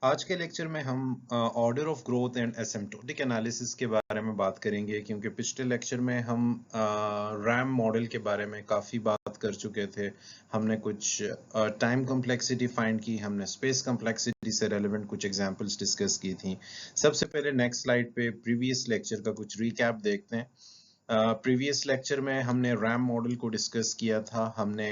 आज के लेक्चर में हम order of growth and asymptotic analysis के बारे में बात करेंगे क्योंकि पिछले लेक्चर में हम रैम मॉडल के बारे में काफ़ी बात कर चुके थे। हमने कुछ टाइम कॉम्प्लेक्सिटी फाइंड की, हमने स्पेस कॉम्प्लेक्सिटी से रेलेवेंट कुछ एग्जांपल्स डिस्कस की थी। सबसे पहले नेक्स्ट स्लाइड पे प्रीवियस लेक्चर का कुछ रिकैप देखते हैं। प्रीवियस लेक्चर में हमने रैम मॉडल को डिस्कस किया था। हमने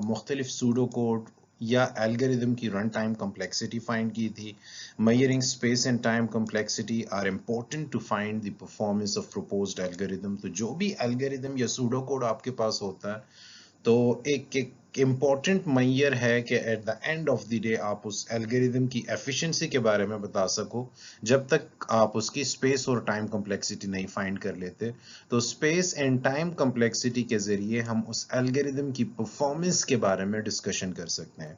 मुख्तलिफ सूडो कोड या एल्गोरिदम की रन टाइम कॉम्प्लेक्सिटी फाइंड की थी। Measuring space and time complexity are important to find the performance of proposed algorithm। तो जो भी एल्गोरिदम या सूडो कोड आपके पास होता है तो एक इम्पॉर्टेंट मैयर है कि at the end of the day आप उस एल्गोरिदम की एफिशिएंसी के बारे में बता सको। जब तक आप उसकी स्पेस और टाइम कॉम्प्लेक्सिटी नहीं फाइंड कर लेते तो स्पेस एंड टाइम कॉम्प्लेक्सिटी के जरिए हम उस एल्गोरिदम की परफॉर्मेंस के बारे में डिस्कशन कर सकते हैं।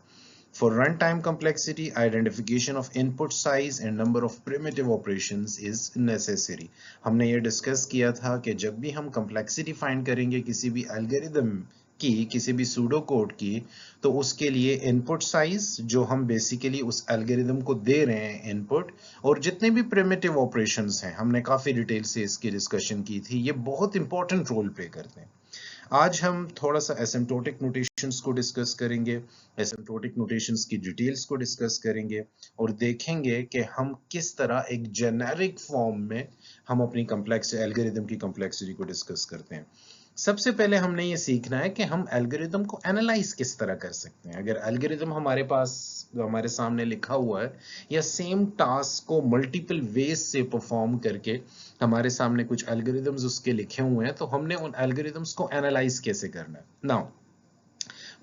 For runtime complexity, identification of input size and number of primitive operations is necessary। हमने ये डिस्कस किया था कि जब भी हम complexity फाइंड करेंगे किसी भी एल्गोरिदम की, किसी भी सूडो कोड की, तो उसके लिए इनपुट साइज जो हम बेसिकली उस एल्गोरिदम को दे रहे हैं इनपुट, और जितने भी प्रिमिटिव ऑपरेशंस हैं, हमने काफी डिटेल से इसकी डिस्कशन की थी, ये बहुत इंपॉर्टेंट रोल प्ले करते हैं। आज हम थोड़ा सा एसिम्प्टोटिक नोटेशंस को डिस्कस करेंगे, एसिम्प्टोटिक नोटेशंस की डिटेल्स को डिस्कस करेंगे और देखेंगे कि हम किस तरह एक जेनेरिक फॉर्म में हम अपनी कॉम्प्लेक्स एल्गोरिदम की कॉम्प्लेक्सिटी को डिस्कस करते हैं। सबसे पहले हमने ये सीखना है कि हम एल्गोरिदम को एनालाइज किस तरह कर सकते हैं। अगर एल्गोरिदम हमारे पास हमारे सामने लिखा हुआ है या सेम टास्क को मल्टीपल वेज से परफॉर्म करके हमारे सामने कुछ एल्गोरिदम्स उसके लिखे हुए हैं, तो हमने उन एल्गोरिदम्स को एनालाइज कैसे करना है। Now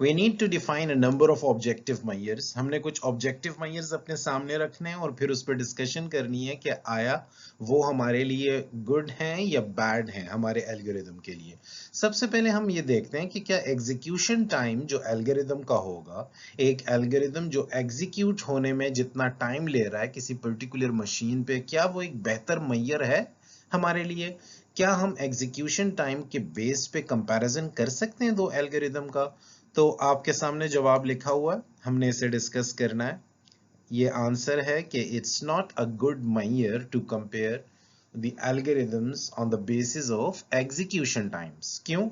we need to define a number of objective measures। हमने कुछ objective measures अपने सामने रखने हैं और फिर उस पर डिस्कशन करनी है कि आया वो हमारे लिए गुड हैं या बैड हैं हमारे एल्गोरिदम के लिए। सबसे पहले हम ये देखते हैं कि क्या एग्जीक्यूशन टाइम जो एल्गोरिदम का होगा, एक एल्गोरिदम जो एग्जीक्यूट होने में जितना टाइम ले रहा है किसी पर्टिकुलर मशीन पे, क्या वो एक बेहतर मेजर है हमारे लिए। क्या हम एग्जीक्यूशन टाइम के बेस पे कंपैरिजन कर सकते हैं दो एल्गोरिदम का। तो आपके सामने जवाब लिखा हुआ है, हमने इसे डिस्कस करना है। ये आंसर है कि it's not a good measure to compare the algorithms on the basis of execution times. क्यों?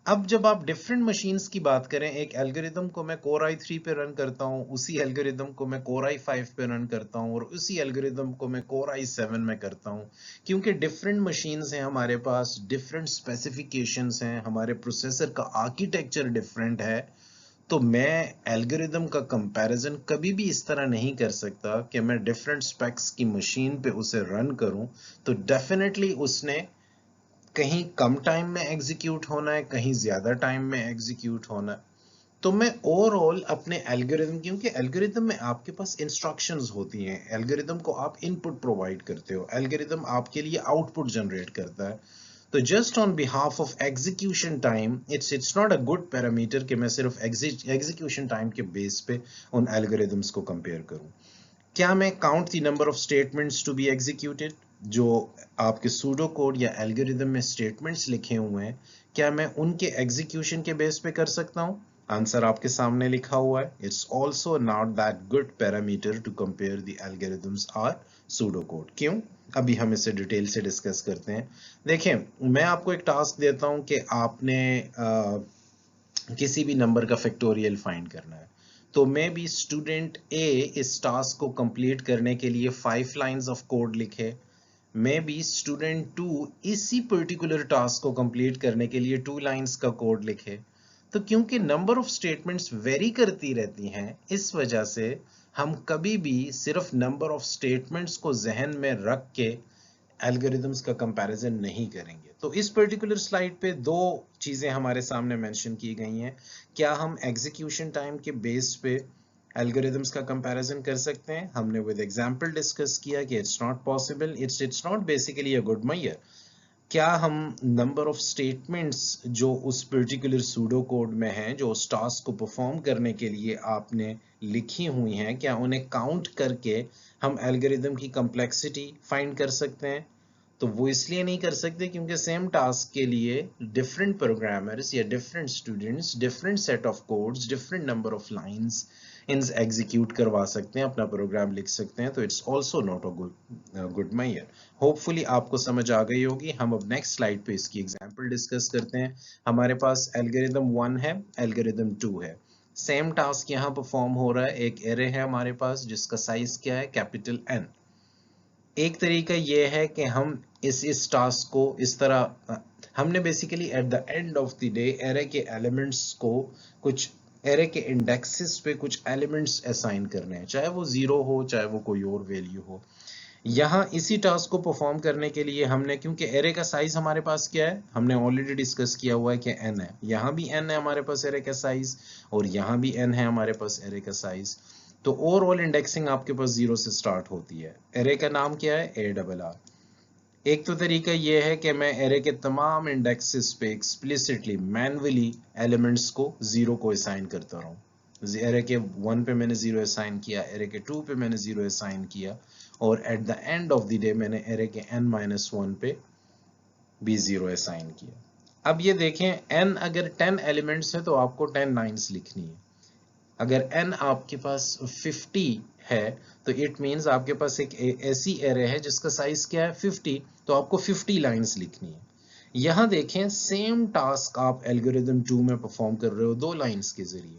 अब जब आप डिफरेंट मशीन्स की बात करें, एक एल्गोरिदम को मैं कोर i3 पे रन करता हूं, उसी एल्गोरिदम को मैं कोर i5 पे रन करता हूं और उसी एल्गोरिदम को मैं कोर i7 में करता हूं, क्योंकि डिफरेंट मशीन्स हैं हमारे पास, डिफरेंट स्पेसिफिकेशंस हैं, हमारे प्रोसेसर का आर्किटेक्चर डिफरेंट है। तो मैं एल्गोरिदम का कंपैरिजन कभी भी इस तरह नहीं कर सकता कि मैं डिफरेंट स्पेक्स की मशीन पे उसे रन करूं तो डेफिनेटली उसने कहीं कम टाइम में एग्जीक्यूट होना है, कहीं ज्यादा टाइम में एग्जीक्यूट होना है। तो मैं ओवरऑल अपने एल्गोरिदम, क्योंकि एल्गोरिदम में आपके पास इंस्ट्रक्शंस होती हैं, एल्गोरिदम को आप इनपुट प्रोवाइड करते हो, एल्गोरिदम आपके लिए आउटपुट जनरेट करता है। तो just on behalf of execution time, it's not a good parameter कि मैं सिर्फ एग्जीक्यूशन टाइम के बेस पे उन एल्गोरिदम्स को कंपेयर करूं। क्या मैं count the number of statements to be executed, जो आपके सूडो कोड या एल्गोरिदम में स्टेटमेंट्स लिखे हुए हैं, क्या मैं उनके एग्जीक्यूशन के बेस पे कर सकता हूं? आंसर आपके सामने लिखा हुआ है, it's also not that good parameter to compare the algorithms और सूडो कोड। क्यों? अभी हम इसे डिटेल से डिस्कस करते हैं। देखें, मैं आपको एक टास्क देता हूं कि आपने किसी भी नंबर का फैक्टोरियल फाइंड करना है, तो मे बी स्टूडेंट ए इस टास्क को कंप्लीट करने के लिए 5 लाइंस ऑफ कोड लिखे, मे बी स्टूडेंट 2 इसी पर्टिकुलर टास्क को कंप्लीट करने के लिए 2 लाइंस का कोड लिखे। तो क्योंकि नंबर ऑफ स्टेटमेंट्स वेरी करती रहती हैं, इस वजह से हम कभी भी सिर्फ नंबर ऑफ स्टेटमेंट्स को जहन में रख के एल्गोरिदम्स का कंपैरिजन नहीं करेंगे। तो इस पर्टिकुलर स्लाइड पे दो चीजें हमारे सामने मेंशन की गई हैं। क्या हम एग्जीक्यूशन टाइम के बेस पे एल्गोरिदम्स का कंपैरिजन कर सकते हैं? हमने विद एग्जांपल डिस्कस किया कि it's not possible, it's not basically a good measure. क्या हम नंबर ऑफ स्टेटमेंट्स जो उस पर्टिकुलर सूडो कोड में हैं, जो उस टास्क को परफॉर्म करने के लिए आपने लिखी हुई हैं, क्या उन्हें काउंट करके हम एल्गोरिदम की कॉम्प्लेक्सिटी फाइंड कर सकते हैं? तो वो इसलिए नहीं कर सकते क्योंकि सेम टास्क के लिए डिफरेंट प्रोग्रामर्स या different students, different set of codes, different number of lines, execute करवा सकते हैं, अपना प्रोग्राम लिख सकते हैं, तो it's also not a good manner. Hopefully आपको समझ आ गई होगी। हम अब नेक्स्ट स्लाइड पे इसकी एग्जांपल डिस्कस करते हैं। हमारे पास एल्गोरिदम 1 है, एल्गोरिदम 2 है। सेम टास्क यहाँ परफॉर्म हो रहा है। एक एरे है हमारे पास जिसका साइज क्या है, कैपिटल N। एक तरीका ये है कि हम इस टास्क को इस तरह, हमने basically at the end of the day array के एलिमेंट्स को, कुछ एरे के इंडेक्सेस पे कुछ एलिमेंट्स असाइन करने हैं, चाहे वो 0 हो चाहे वो कोई और वैल्यू हो। यहाँ इसी टास्क को परफॉर्म करने के लिए हमने, क्योंकि एरे का साइज हमारे पास क्या है, हमने ऑलरेडी डिस्कस किया हुआ है कि n है। यहाँ भी n है हमारे पास एरे का साइज, और यहाँ भी n है हमारे पास एरे का साइज। तो ओवरऑल इंडेक्सिंग आपके पास 0 से स्टार्ट होती है। एरे का नाम क्या है, ARR। एक तो तरीका ये है कि मैं एरे के तमाम इंडेक्सेस पे एक्सप्लिसिटली मैन्युअली एलिमेंट्स को 0 को असाइन करता रहूं। एरे के 1 पे मैंने 0 असाइन किया, एरे के 2 पे मैंने 0 असाइन किया, और at the end of the day मैंने एरे के n-1 पे भी 0 असाइन किया। अब ये देखें, n अगर 10 एलिमेंट्स है तो आपको 10 लाइन्स लिखनी है। अगर n आपके पास 50 है तो इट मींस आपके पास एक ऐसी एरे है जिसका साइज क्या है, 50, तो आपको 50 लाइंस लिखनी है। यहां देखें, सेम टास्क आप एल्गोरिदम 2 में परफॉर्म कर रहे हो 2 लाइंस के जरिए।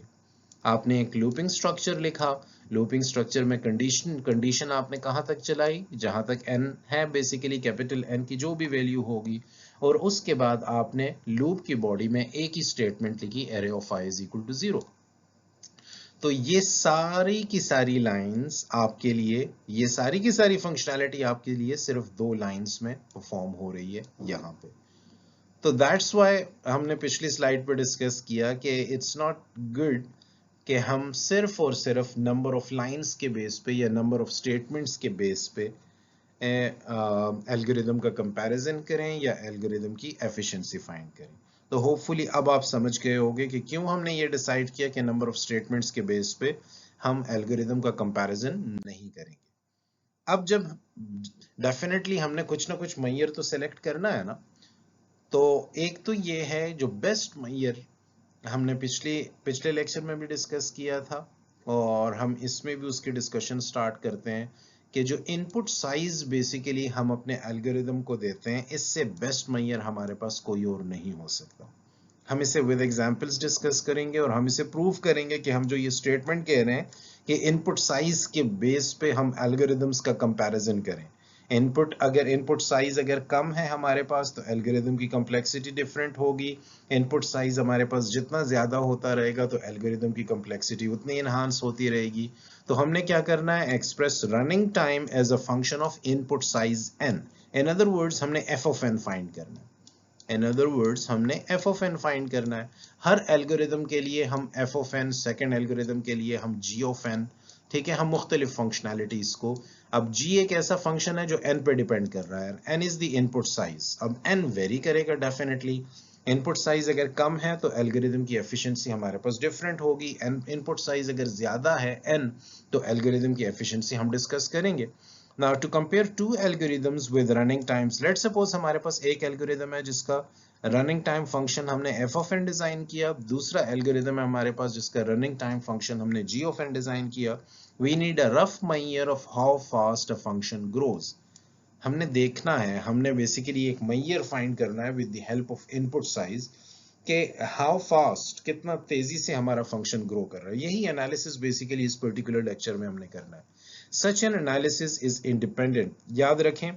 आपने एक लूपिंग स्ट्रक्चर लिखा, लूपिंग स्ट्रक्चर में कंडीशन आपने कहां तक चलाई, जहां तक n है, बेसिकली कैपिटल N की जो भी वैल्यू होगी, और उसके बाद आपने लूप की बॉडी में एक ही स्टेटमेंट लिखी, array of i is equal to 0। तो ये सारी की सारी लाइंस आपके लिए, ये सारी की सारी फंक्शनैलिटी आपके लिए सिर्फ 2 लाइंस में परफॉर्म हो रही है यहाँ पे। तो दैट्स व्हाई हमने पिछली स्लाइड पे डिस्कस किया कि इट्स नॉट गुड कि हम सिर्फ और सिर्फ नंबर ऑफ लाइंस के बेस पे या नंबर ऑफ स्टेटमेंट्स के बेस पे एल्गोरिदम का कंपैरिजन करें या एल्गोरिदम की एफिशिएंसी फाइंड करें। तो होपफुली अब आप समझ गए होंगे कि क्यों हमने ये डिसाइड किया कि नंबर ऑफ स्टेटमेंट्स के बेस पे हम एल्गोरिदम का कंपैरिजन नहीं करेंगे। अब जब डेफिनेटली हमने कुछ ना कुछ मैयर तो सेलेक्ट करना है ना, तो एक तो ये है जो बेस्ट मैयर हमने पिछले लेक्चर में भी डिस्कस किया था, और हम इसमें भी उसकी डिस्कशन स्टार्ट करते हैं कि जो इनपुट साइज बेसिकली हम अपने एल्गोरिदम को देते हैं, इससे बेस्ट मैयर हमारे पास कोई और नहीं हो सकता। हम इसे विद एग्जांपल्स डिस्कस करेंगे और हम इसे प्रूव करेंगे कि हम जो ये स्टेटमेंट कह रहे हैं कि इनपुट साइज के बेस पे हम एल्गोरिदम्स का कंपैरिजन करें। इनपुट साइज अगर कम है हमारे पास तो एल्गोरिदम की कॉम्प्लेक्सिटी डिफरेंट होगी। इनपुट साइज हमारे पास जितना ज्यादा होता रहेगा तो एल्गोरिदम की कॉम्प्लेक्सिटी उतनी एनहांस होती रहेगी। तो हमने क्या करना है, express running time as a function of input size n। In other words हमने f ऑफ n फाइंड करना है। इन अदर वर्ड्स हमने f ऑफ n फाइंड करना है। हर एल्गोरिदम के लिए हम f of n, second algorithm के लिए हम g ऑफ n, ठीक है, हम मुख्तलिफ फंक्शनैलिटीज को। अब g एक ऐसा फंक्शन है जो n पे डिपेंड कर रहा है, n is the input size. अब n वेरी करेगा डेफिनेटली। इनपुट साइज अगर कम है तो एल्गोरिदम की एफिशिएंसी हमारे पास डिफरेंट होगी। इनपुट साइज अगर ज्यादा है n, तो एल्गोरिदम की एफिशिएंसी हम डिस्कस करेंगे। Now to compare two algorithms with running times, let's suppose हमारे पास एक एल्गोरिदम है जिसका रनिंग टाइम फंक्शन हमने f of n डिजाइन किया, दूसरा एल्गोरिदम है हमारे पास जिसका रनिंग टाइम फंक्शन हमने g of n डिजाइन किया। We need a rough measure of how fast a function grows। हमने देखना है, हमने बेसिकली एक मैयर फाइंड करना है with the help of input size के हाउ फास्ट, कितना तेजी से हमारा फंक्शन ग्रो कर रहा है। यही एनालिसिस बेसिकली इस पर्टिकुलर लेक्चर में हमने करना है। Such an analysis is independent। याद रखें,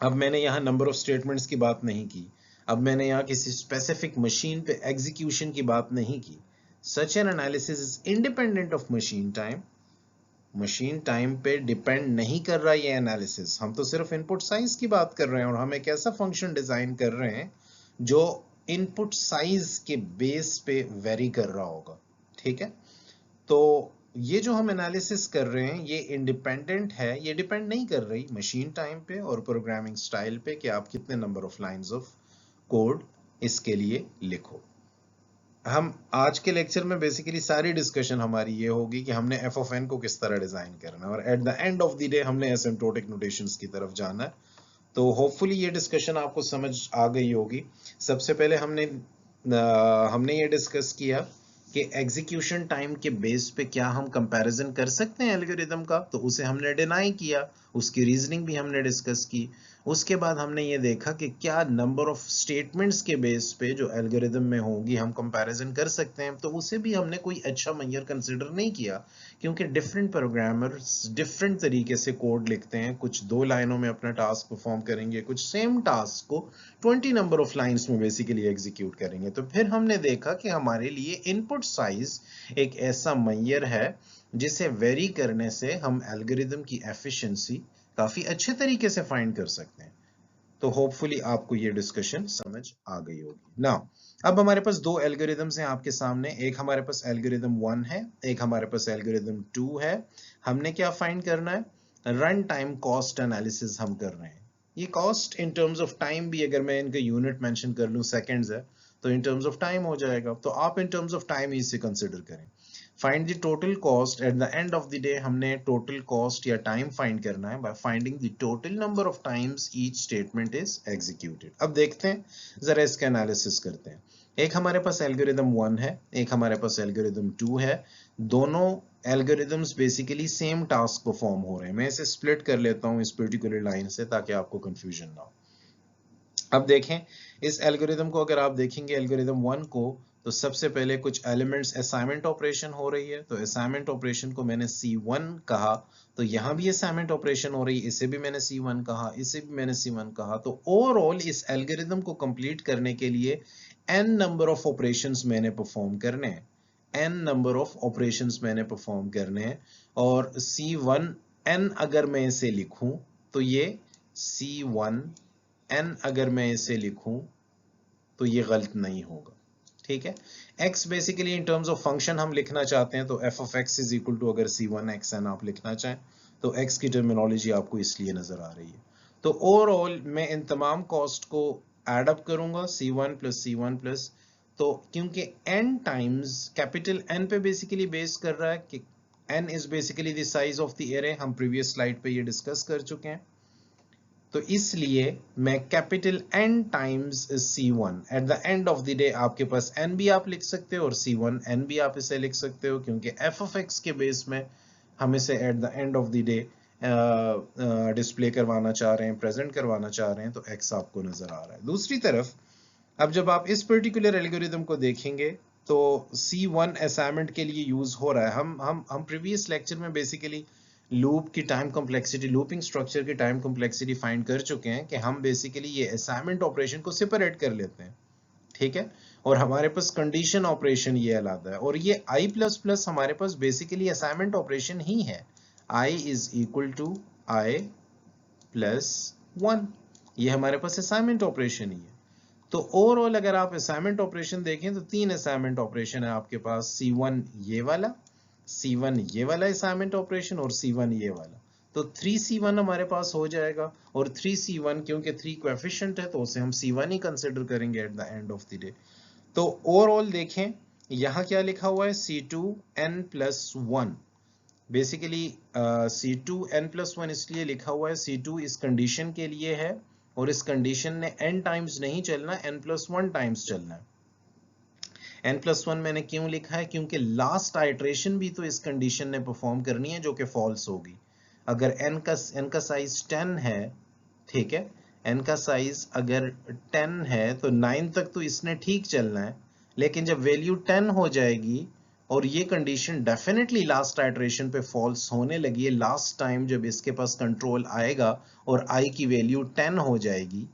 अब मैंने यहाँ नंबर ऑफ स्टेटमेंट्स की बात नहीं की, अब मैंने यहाँ किसी स्पेसिफिक मशीन पे एग्जीक्यूशन की बात नहीं की। Such an analysis is independent of machine time। Machine time पे डिपेंड नहीं कर रहा ये एनालिसिस, हम तो सिर्फ इनपुट साइज की बात कर रहे हैं और हम एक ऐसा फंक्शन डिजाइन कर रहे हैं जो इनपुट साइज के बेस पे वेरी कर रहा होगा, ठीक है। तो ये जो हम एनालिसिस कर रहे हैं ये इंडिपेंडेंट है, ये डिपेंड नहीं कर रही मशीन टाइम पे और प्रोग्रामिंग स्टाइल पे कि आप कितने number of lines of code इसके लिए लिखो। हम आज के लेक्चर में बेसिकली सारी डिस्कशन हमारी ये होगी कि हमने f of n को किस तरह डिजाइन करना है और at the end of the day हमने एसिम्प्टोटिक नोटेशंस की तरफ जाना है। तो होपफुली ये डिस्कशन आपको समझ आ गई होगी। सबसे पहले हमने ये डिस्कस किया कि एग्जीक्यूशन टाइम के बेस पे क्या हम कंपैरिजन कर सकते हैं एल्गोरिदम का, तो उसे हमने डिनाई किया, उसकी रीजनिंग भी हमने डिस्कस की। उसके बाद हमने ये देखा कि क्या नंबर ऑफ स्टेटमेंट्स के बेस पे जो एल्गोरिदम में होगी हम कंपैरिजन कर सकते हैं, तो उसे भी हमने कोई अच्छा मेजर कंसिडर नहीं किया, क्योंकि डिफरेंट प्रोग्रामर्स डिफरेंट तरीके से कोड लिखते हैं। कुछ 2 लाइनों में अपना टास्क परफॉर्म करेंगे, कुछ सेम टास्क को 20 नंबर ऑफ लाइंस में बेसिकली एग्जीक्यूट करेंगे। तो फिर हमने देखा कि हमारे लिए इनपुट साइज एक ऐसा मेजर है जिसे वेरी करने से हम एल्गोरिदम की एफिशिएंसी काफी अच्छे तरीके से फाइंड कर सकते हैं। तो होपफुली आपको ये डिस्कशन समझ आ गई होगी। नाउ अब हमारे पास दो एल्गोरिदम्स हैं आपके सामने, एक हमारे पास एल्गोरिदम 1 है, एक हमारे पास एल्गोरिदम 2 है। हमने क्या फाइंड करना है? रन टाइम कॉस्ट एनालिसिस हम कर रहे हैं। ये cost in terms of time भी अगर मैं इनका यूनिट मेंशन कर लूं सेकंड्स है, तो इन टर्म्स ऑफ टाइम हो जाएगा। तो आप इन टर्म्स ऑफ टाइम इसे कंसिडर करें। Find the total cost at the end of the day. हमने टोटल कॉस्ट या टाइम फाइंड करना है by finding the total number of times each statement is executed. अब देखते हैं, जरा इसका एनालिसिस करते हैं। एक हमारे पास एल्गोरिदम 1 है, एक हमारे पास एल्गोरिदम 2 है। दोनों algorithms basically same task perform हो रहे हैं। मैं इसे स्प्लिट कर लेता हूं इस पर्टिकुलर लाइन से ताकि आपको कंफ्यूजन ना हो। अब देखें, इस एल्गोरिदम को अगर आप देखेंगे एल्गोरिदम 1 को, तो सबसे पहले कुछ एलिमेंट्स असाइनमेंट ऑपरेशन हो रही है। तो असाइनमेंट ऑपरेशन को मैंने C1 कहा, तो यहां भी असाइनमेंट ऑपरेशन हो रही है, इसे भी मैंने C1 कहा, इसे भी मैंने C1 कहा। तो ओवरऑल इस एल्गोरिदम को कंप्लीट करने के लिए n नंबर ऑफ ऑपरेशंस मैंने परफॉर्म करने हैं, n नंबर ऑफ ऑपरेशंस मैंने परफॉर्म करने हैं। और C1n अगर मैं इसे लिखूं, तो ये C1 n अगर मैं इसे लिखूं तो ये गलत नहीं होगा, ठीक है। x basically in terms of function हम लिखना चाहते हैं, तो f of x is equal to अगर C1xn आप लिखना चाहें तो x की टर्मिनोलॉजी आपको इसलिए नजर आ रही है। तो ओवरऑल मैं इन तमाम कॉस्ट को एड अप करूंगा, C1 प्लस C1 प्लस, तो क्योंकि n टाइम्स कैपिटल N पे बेसिकली बेस कर रहा है कि n is basically the size of the array, हम प्रीवियस स्लाइड पे ये डिस्कस कर चुके हैं। तो इसलिए मैं capital N times C1 at the end of the day, आपके पास N भी आप लिख सकते हो और C1N भी आप इसे लिख सकते हो, क्योंकि f ऑफ x के बेस में हम इसे at the end of the day display करवाना चाह रहे हैं, प्रेजेंट करवाना चाह रहे हैं, तो x आपको नजर आ रहा है। दूसरी तरफ अब जब आप इस पर्टिकुलर एल्गोरिदम को देखेंगे तो C1 असाइनमेंट के लिए यूज हो रहा है। हम प्रीवियस लेक्चर में बेसिकली लूप की टाइम कॉम्प्लेक्सिटी, लूपिंग स्ट्रक्चर की टाइम कॉम्प्लेक्सिटी फाइंड कर चुके हैं कि हम बेसिकली ये असाइनमेंट ऑपरेशन को सेपरेट कर लेते हैं, ठीक है। और हमारे पास कंडीशन ऑपरेशन ये अलग है, और ये i++ हमारे पास बेसिकली असाइनमेंट ऑपरेशन ही है। i is equal to i+1, ये हमारे पास असाइनमेंट ऑपरेशन ही है। तो ओवरऑल अगर आप असाइनमेंट ऑपरेशन देखें तो 3 असाइनमेंट ऑपरेशन है आपके पास, C1 ये वाला, C1 ये वाला असाइनमेंट ऑपरेशन और C1 ये वाला। तो 3C1 हमारे पास हो जाएगा, और 3C1 क्योंकि 3 कोएफिशिएंट है तो उसे हम C1 ही कंसिडर करेंगे at the end of the day. तो ओवरऑल देखें यहाँ क्या लिखा हुआ है, C2n+1। बेसिकली C2n+1 इसलिए लिखा हुआ है, C2 इस कंडीशन के लिए है और इस कंडीशन ने n टाइम्स नहीं चलना, n+1 टाइम्स चलना है। n+1 मैंने क्यों लिखा है, क्योंकि लास्ट आइट्रेशन भी तो इस कंडीशन ने परफॉर्म करनी है जो कि फॉल्स होगी। अगर n का साइज 10 है, ठीक है, n का साइज अगर 10 है तो 9 तक तो इसने ठीक चलना है, लेकिन जब वैल्यू 10 हो जाएगी और ये कंडीशन डेफिनेटली लास्ट आइट्रेशन पे फॉल्स होने लगी है, लास्ट टाइम जब इसके पास कंट्रोल आएगा और i की वैल्यू 10 हो जाएगी,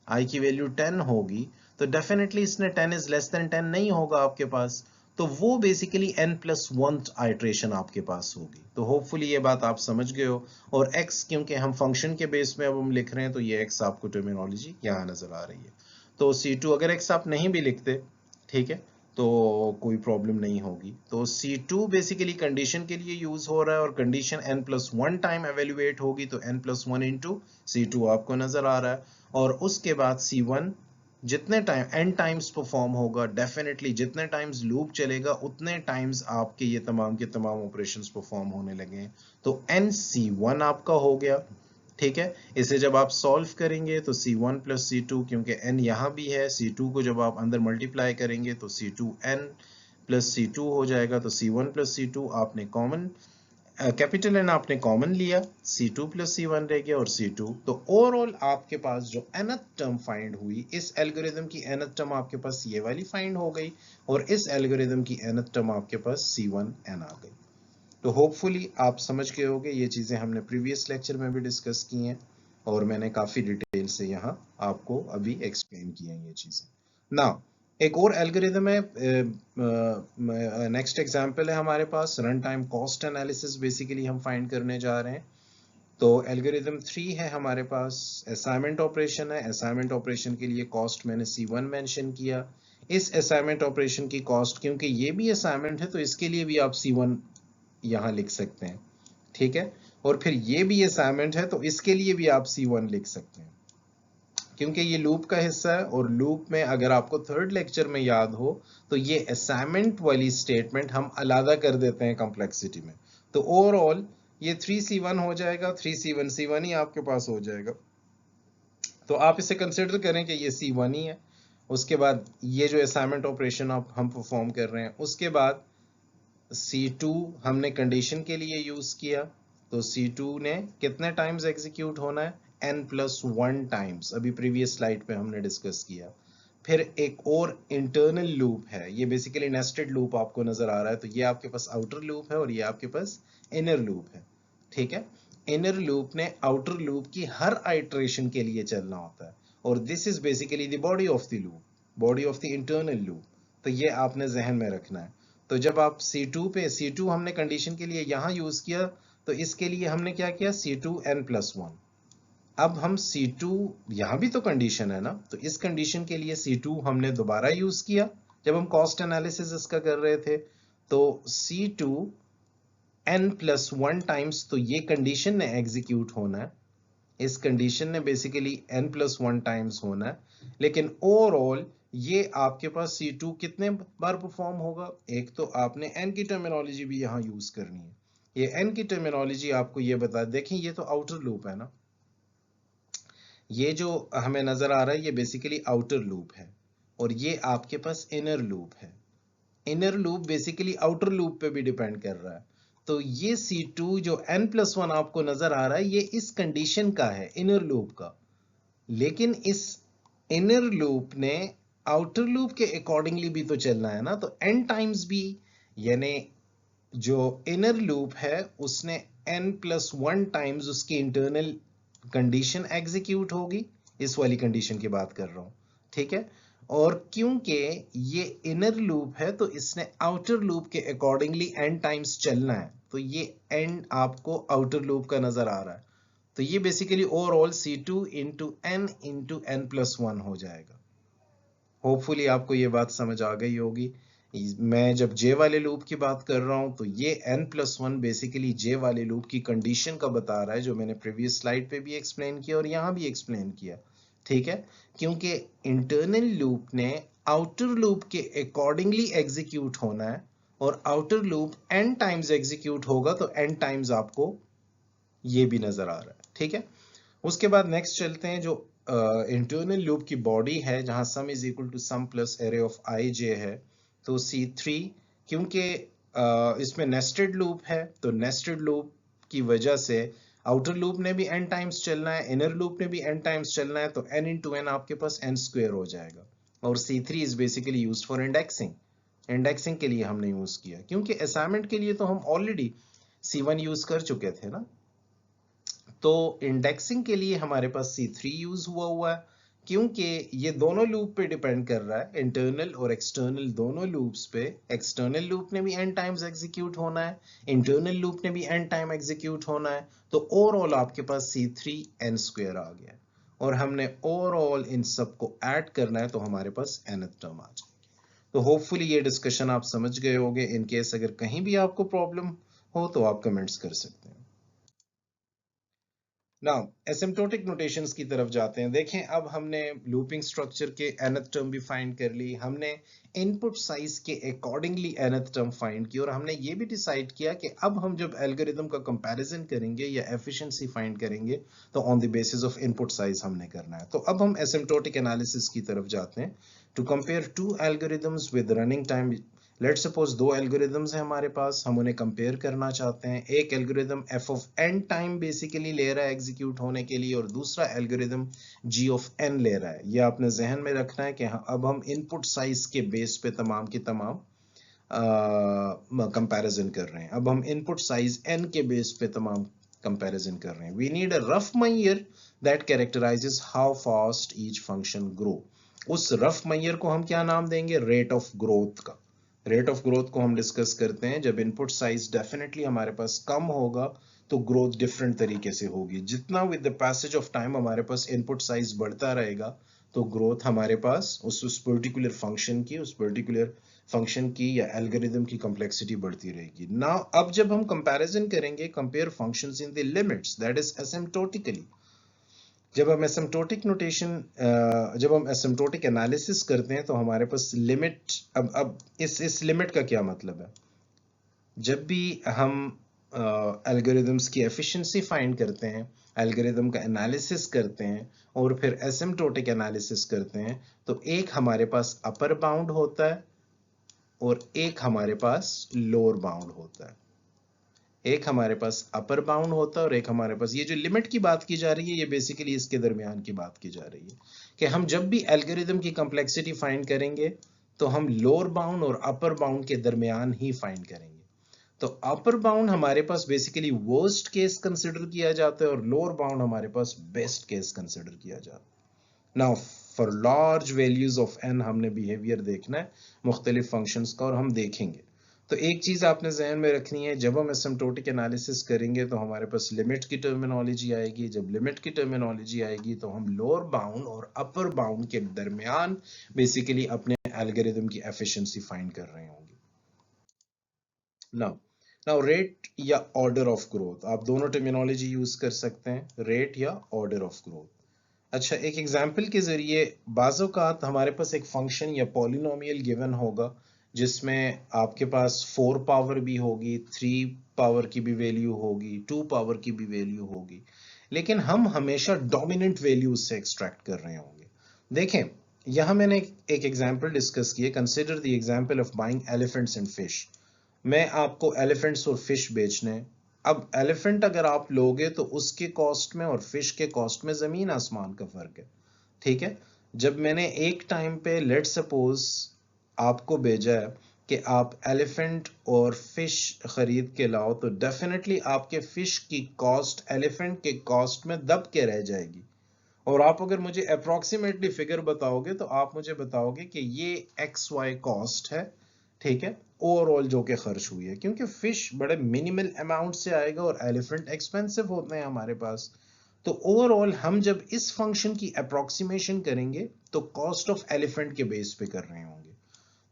i की वैल्यू 10 होगी, तो डेफिनेटली इसने 10 इज लेस देन 10 नहीं होगा आपके पास, तो वो बेसिकली n+1 आइट्रेशन आपके पास होगी। तो होपफुली ये बात आप समझ गए हो। और x क्योंकि हम फंक्शन के बेस में अब हम लिख रहे हैं, तो ये x आपको टर्मिनोलॉजी यहाँ नजर आ रही है। तो C2 अगर x आप नहीं भी लिखते, ठीक है, तो कोई प्रॉब्लम नहीं होगी। तो C2 बेसिकली कंडीशन के लिए यूज हो रहा है और कंडीशन n+1 टाइम एवेल्युएट होगी, तो n+1 इंटू C2 आपको नजर आ रहा है। और उसके बाद C1 जितने टाइम n टाइम्स परफॉर्म होगा, डेफिनेटली जितने टाइम्स लूप चलेगा उतने टाइम्स आपके ये तमाम के तमाम ऑपरेशंस परफॉर्म होने लगे हैं। तो nC1 आपका हो गया, ठीक है। इसे जब आप सॉल्व करेंगे तो C1 प्लस C2, क्योंकि n यहाँ भी है, C2 को जब आप अंदर मल्टीप्लाई करेंगे तो C2n प्लस C2 हो जाएगा, तो C1 प्लस C2 आपने कॉमन, कैपिटल N आपने कॉमन लिया, C2 प्लस C1 रह गया और C2। तो ओवरऑल आपके पास जो nth टर्म फाइंड हुई, इस एल्गोरिदम की nth टर्म आपके पास ये वाली फाइंड हो गई और इस एल्गोरिदम की nth टर्म आपके पास C1n आ गई। तो होपफुली आप समझ गए होंगे, ये चीजें हमने प्रीवियस लेक्चर में भी डिस्कस की हैं और मैंने काफी डिटेल से यहाँ आपको अभी एक्सप्लेन की हैं ये चीजें। नाउ एक और एल्गोरिदम है, नेक्स्ट एग्जांपल है हमारे पास, run time cost analysis basically हम फाइंड करने जा रहे हैं। तो एल्गोरिदम 3 है हमारे पास, असाइनमेंट ऑपरेशन है। असाइनमेंट ऑपरेशन के लिए कॉस्ट मैंने C1 मेंशन किया। इस असाइनमेंट ऑपरेशन की कॉस्ट, क्योंकि ये भी असाइनमेंट है तो इसके लिए भी आप C1 यहाँ लिख सकते हैं, ठीक है। और फिर ये भी असाइनमेंट है तो इसके लिए भी आप C1 लिख सकते हैं, क्योंकि ये लूप का हिस्सा है और लूप में अगर आपको थर्ड लेक्चर में याद हो तो ये असाइनमेंट वाली स्टेटमेंट हम अलग कर देते हैं कॉम्प्लेक्सिटी में। तो ओवरऑल ये 3C1 हो जाएगा, 3C1 C1 ही आपके पास हो जाएगा। तो आप इसे कंसिडर करें कि ये C1 ही है। उसके बाद ये जो असाइनमेंट ऑपरेशन हम परफॉर्म कर रहे हैं, उसके बाद C2 हमने कंडीशन के लिए यूज किया, तो C2 ने कितने टाइम्स एग्जीक्यूट होना है, n+1 टाइम्स, अभी प्रीवियस स्लाइड पे हमने डिस्कस किया। फिर एक और इंटरनल लूप है, ये बेसिकली नेस्टेड लूप आपको नजर आ रहा है, तो ये आपके पास आउटर लूप है और ये आपके पास इनर लूप है, ठीक है। इनर लूप ने आउटर लूप की हर आइटरेशन के लिए चलना होता है और this is basically the body of the loop, body of the internal loop. तो ये आपने जहन में रखना है। तो जब आप C2 हमने कंडीशन के लिए यहां यूज किया, तो इसके लिए हमने क्या किया, C2n+1। अब हम C2, यहां भी तो कंडीशन है ना, तो इस कंडीशन के लिए C2 हमने दोबारा यूज किया जब हम कॉस्ट एनालिसिस इसका कर रहे थे। तो C2n+1 टाइम्स, तो ये कंडीशन ने एग्जीक्यूट होना है, इस कंडीशन ने बेसिकली n+1 टाइम्स होना है। लेकिन ओवरऑल ये आपके पास C2 कितने बार परफॉर्म होगा, एक तो आपने n की टर्मिनोलॉजी भी यहाँ यूज करनी है। ये n की टर्मिनोलॉजी आपको ये बता, देखें ये तो आउटर लूप है ना, ये जो हमें नजर आ रहा है ये बेसिकली आउटर लूप है और ये आपके पास इनर लूप है। Inner loop basically outer loop पे भी डिपेंड कर रहा है। तो ये C2 जो n+1 आपको नजर आ रहा है, ये इस कंडीशन का है, इनर लूप का। लेकिन इस इनर लूप ने आउटर लूप के अकॉर्डिंगली भी तो चलना है ना, तो n टाइम्स भी, यानी जो इनर लूप है उसने n+1 टाइम्स उसकी इंटरनल कंडीशन एग्जीक्यूट होगी, इस वाली कंडीशन की बात कर रहा हूं, ठीक है। और क्योंकि ये इनर लूप है तो इसने आउटर लूप के अकॉर्डिंगली n टाइम्स चलना है, तो ये n आपको आउटर लूप का नजर आ रहा है। तो ये basically overall C2 into n+1 हो जाएगा। होपफुली आपको ये बात समझ आ गई होगी। मैं जब J वाले लूप की बात कर रहा हूं तो ये n+1 बेसिकली J वाले लूप की कंडीशन का बता रहा है, जो मैंने प्रीवियस स्लाइड पे भी एक्सप्लेन किया और यहां भी एक्सप्लेन किया, ठीक है। क्योंकि इंटरनल लूप ने आउटर लूप के अकॉर्डिंगली एग्जीक्यूट होना है और outer loop n times execute होगा, तो n टाइम्स आपको ये भी नजर आ रहा है, ठीक है। उसके बाद नेक्स्ट चलते हैं, जो इंटरनल लूप की बॉडी है, जहां sum is equal to sum plus array of i j है। तो C3, क्योंकि इसमें नेस्टेड लूप है, तो नेस्टेड लूप की वजह से आउटर लूप ने भी n टाइम्स चलना है, इनर लूप ने भी n टाइम्स चलना है, तो n इंटू n आपके पास n² हो जाएगा। और C3 is basically used for indexing, indexing के लिए हमने यूज किया, क्योंकि असाइनमेंट के लिए तो हम ऑलरेडी C1 यूज कर चुके थे ना। तो इंडेक्सिंग के लिए हमारे पास C3 यूज हुआ है, क्योंकि ये दोनों लूप पे डिपेंड कर रहा है, इंटरनल और एक्सटर्नल दोनों लूप्स पे। एक्सटर्नल लूप ने भी n टाइम्स एग्जीक्यूट होना है, इंटरनल लूप ने भी n टाइम एग्जीक्यूट होना है, तो ओवरऑल आपके पास C3 n² आ गया है और हमने ओवरऑल इन सबको ऐड करना है, तो हमारे पास nth टर्म आ जाएगी। तो होपफुली ये डिस्कशन आप समझ गए होंगे। इन केस अगर कहीं भी आपको प्रॉब्लम हो तो आप कमेंट्स कर सकते हैं। नाउ एसिम्प्टोटिक नोटेशंस की तरफ जाते हैं। देखें, अब हमने लूपिंग स्ट्रक्चर के nth टर्म भी फाइंड कर ली, हमने इनपुट साइज के अकॉर्डिंगली nth टर्म फाइंड की और हमने ये भी डिसाइड किया कि अब हम जब एल्गोरिदम का कंपैरिजन करेंगे या एफिशिएंसी फाइंड करेंगे तो on the basis of input size हमने करना है। तो अब हम एसिम्प्टोटिक एनालिसिस की तरफ जाते हैं। To compare two algorithms with running time let's suppose दो एल्गोरिदम्स हैं हमारे पास, हम उन्हें कंपेयर करना चाहते हैं। एक algorithm f of n time basically ले रहा है एग्जीक्यूट होने के लिए, और दूसरा एल्गोरिदम g ऑफ n ले रहा है। ये आपने जहन में रखना है कि अब हम इनपुट साइज के बेस पे तमाम की तमाम कंपैरिजन कर रहे हैं। अब हम इनपुट साइज n के बेस पे तमाम कंपैरिजन कर रहे हैं। We need a rough measure that characterizes how fast each function grow. उस रफ मेजर को हम क्या नाम देंगे? रेट ऑफ ग्रोथ का। रेट ऑफ ग्रोथ को हम डिस्कस करते हैं जब इनपुट साइज डेफिनेटली हमारे पास कम होगा तो ग्रोथ डिफरेंट तरीके से होगी। जितना with the passage of time हमारे पास इनपुट साइज बढ़ता रहेगा तो ग्रोथ हमारे पास उस पर्टिकुलर फंक्शन की या एल्गोरिदम की कॉम्प्लेक्सिटी बढ़ती रहेगी। नाउ अब जब हम कंपैरिजन करेंगे, compare functions in the limits, that is एसिम्प्टोटिकली। जब हम एसिम्प्टोटिक एनालिसिस करते हैं तो हमारे पास लिमिट, अब इस लिमिट का क्या मतलब है? जब भी हम एल्गोरिदम्स की एफिशिएंसी फाइंड करते हैं, एल्गोरिदम का एनालिसिस करते हैं और फिर एसिम्प्टोटिक एनालिसिस करते हैं, तो एक हमारे पास अपर बाउंड होता है और एक हमारे पास लोअर बाउंड होता है। एक हमारे पास अपर बाउंड होता है और एक हमारे पास, ये जो लिमिट की बात की जा रही है ये बेसिकली इसके दरमियान की बात की जा रही है कि हम जब भी एल्गोरिदम की कॉम्प्लेक्सिटी फाइंड करेंगे तो हम लोअर बाउंड और अपर बाउंड के दरमियान ही फाइंड करेंगे। तो अपर बाउंड हमारे पास बेसिकली वर्स्ट केस कंसिडर किया जाता है और लोअर बाउंड हमारे पास बेस्ट केस कंसिडर किया जाता है। Now for large values of n हमने बिहेवियर देखना है मुख्तलिफ फंक्शंस का, और हम देखेंगे। तो एक चीज आपने जहन में रखनी है, जब हम एसिम्प्टोटिक एनालिसिस करेंगे तो हमारे पास लिमिट की टर्मिनोलॉजी आएगी। जब लिमिट की टर्मिनोलॉजी आएगी तो हम लोअर बाउंड और अपर बाउंड के दरमियान बेसिकली अपने एल्गोरिदम की एफिशिएंसी फाइंड कर रहे होंगे। नाउ रेट या ऑर्डर ऑफ ग्रोथ, आप दोनों टर्मिनोलॉजी यूज कर सकते हैं, रेट या ऑर्डर ऑफ ग्रोथ। अच्छा, एक एग्जाम्पल के जरिए, बाज़ औक़ात हमारे पास एक फंक्शन या पॉलिनोमियल गिवन होगा जिसमें आपके पास 4 पावर भी होगी, 3 पावर की भी वैल्यू होगी, 2 पावर की भी वैल्यू होगी, लेकिन हम हमेशा डोमिनेंट वैल्यूज से एक्सट्रैक्ट कर रहे होंगे। देखें, यहां मैंने एक एग्जाम्पल डिस्कस किया, consider the example of buying elephants and fish. मैं आपको एलिफेंट्स और फिश बेचने हैं। अब एलिफेंट अगर आप लोगे तो उसके कॉस्ट में और फिश के कॉस्ट में जमीन आसमान का फर्क है, ठीक है। जब मैंने एक टाइम पे लेट सपोज आपको भेजा है कि आप एलिफेंट और फिश खरीद के लाओ, तो डेफिनेटली आपके फिश की कॉस्ट एलिफेंट के कॉस्ट में दब के रह जाएगी। और आप अगर मुझे अप्रोक्सीमेटली फिगर बताओगे तो आप मुझे बताओगे कि ये XY कॉस्ट है, ठीक है, ओवरऑल जो कि खर्च हुई है, क्योंकि फिश बड़े मिनिमल अमाउंट से आएगा और एलिफेंट एक्सपेंसिव होते हैं हमारे पास। तो ओवरऑल हम जब इस फंक्शन की अप्रोक्सीमेशन करेंगे तो कॉस्ट ऑफ एलिफेंट के बेस पे कर रहे होंगे।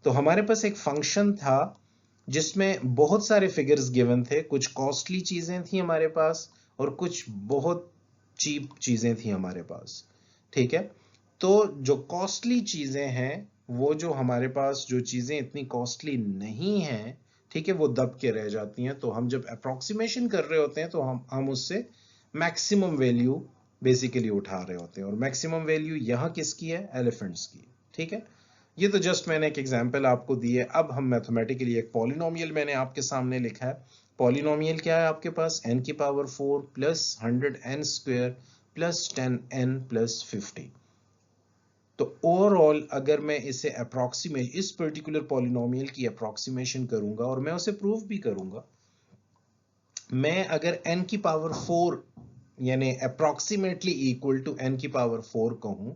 तो हमारे पास एक फंक्शन था जिसमें बहुत सारे फिगर्स गिवन थे, कुछ कॉस्टली चीजें थी हमारे पास और कुछ बहुत चीप चीजें थी हमारे पास, ठीक है। तो जो कॉस्टली चीजें हैं, वो जो हमारे पास जो चीजें इतनी कॉस्टली नहीं हैं, ठीक है, वो दब के रह जाती हैं। तो हम जब अप्रोक्सीमेशन कर रहे होते हैं तो हम उससे मैक्सिमम वैल्यू बेसिकली उठा रहे होते हैं, और मैक्सिमम वैल्यू यहाँ किसकी है? एलिफेंट्स की, ठीक है। ये तो जस्ट मैंने एक एग्जांपल आपको दी है। अब हम मैथमेटिकली एक पॉलिनोमियल मैंने आपके सामने लिखा है। पॉलिनोमियल क्या है आपके पास? n की power 4 plus 100n square plus 10n plus 50। तो ओवरऑल अगर मैं इसे अप्रोक्सीमेट, इस पर्टिकुलर पॉलिनोमियल की अप्रोक्सीमेशन करूंगा और मैं उसे प्रूव भी करूंगा, मैं अगर n की पावर 4 यानी अप्रोक्सीमेटली इक्वल टू n की पावर 4 कहूं,